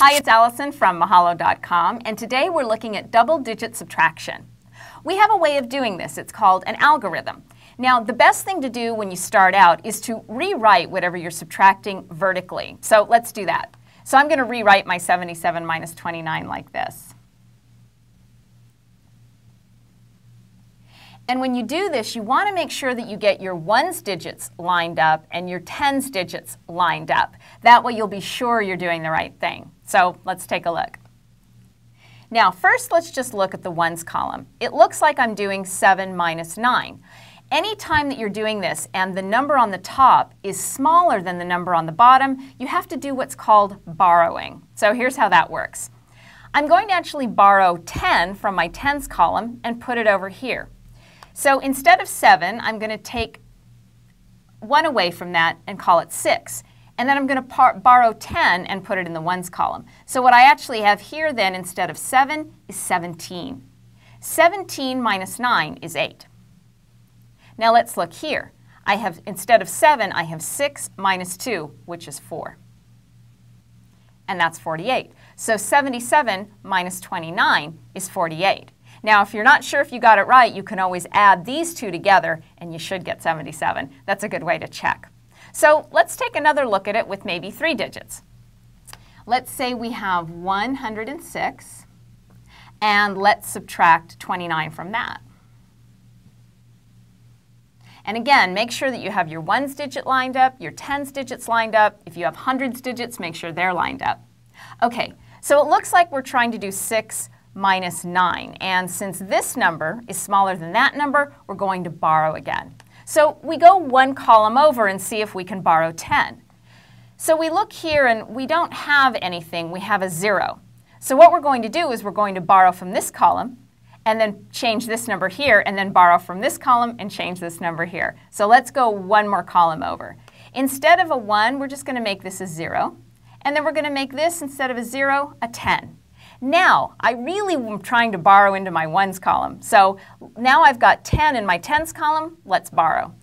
Hi, it's Allison from Mahalo.com, and today we're looking at double-digit subtraction. We have a way of doing this. It's called an algorithm. Now, the best thing to do when you start out is to rewrite whatever you're subtracting vertically. So let's do that. So I'm going to rewrite my 77 minus 29 like this. And when you do this, you want to make sure that you get your ones digits lined up and your tens digits lined up. That way you'll be sure you're doing the right thing. So let's take a look. Now first let's just look at the ones column. It looks like I'm doing 7 minus 9. Anytime that you're doing this and the number on the top is smaller than the number on the bottom, you have to do what's called borrowing. So here's how that works. I'm going to actually borrow 10 from my tens column and put it over here. So instead of 7, I'm going to take 1 away from that and call it 6. And then I'm going to borrow 10 and put it in the ones column. So what I actually have here then instead of 7 is 17. 17 minus 9 is 8. Now let's look here. I have, instead of 7, I have 6 minus 2, which is 4. And that's 48. So 77 minus 29 is 48. Now, if you're not sure if you got it right, you can always add these two together and you should get 77. That's a good way to check. So let's take another look at it with maybe 3 digits. Let's say we have 106, and let's subtract 29 from that. And again, make sure that you have your ones digit lined up, your tens digits lined up. If you have hundreds digits, make sure they're lined up. Okay, so it looks like we're trying to do 6 minus 9. And since this number is smaller than that number, we're going to borrow again. So we go one column over and see if we can borrow 10. So we look here and we don't have anything. We have a 0. So what we're going to do is we're going to borrow from this column and then change this number here and then borrow from this column and change this number here. So let's go one more column over. Instead of a 1, we're just going to make this a 0. And then we're going to make this, instead of a 0, a 10. Now, I really am trying to borrow into my ones column. So now I've got 10 in my tens column. Let's borrow.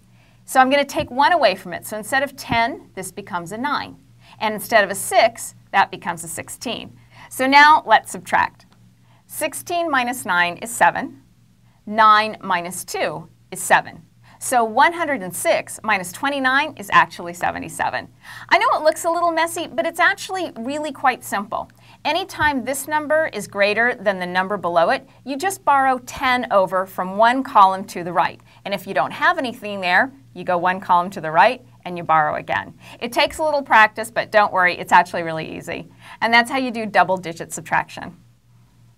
So I'm going to take 1 away from it. So instead of 10, this becomes a 9. And instead of a 6, that becomes a 16. So now let's subtract. 16 minus 9 is 7. 9 minus 2 is 7. So 106 minus 29 is actually 77. I know it looks a little messy, but it's actually really quite simple. Anytime this number is greater than the number below it, you just borrow 10 over from one column to the right. And if you don't have anything there, you go one column to the right and you borrow again. It takes a little practice, but don't worry, it's actually really easy. And that's how you do double-digit subtraction.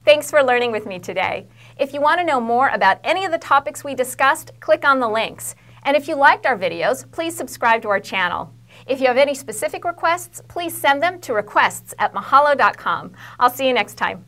Thanks for learning with me today. If you want to know more about any of the topics we discussed, click on the links. And if you liked our videos, please subscribe to our channel. If you have any specific requests, please send them to requests@mahalo.com. I'll see you next time.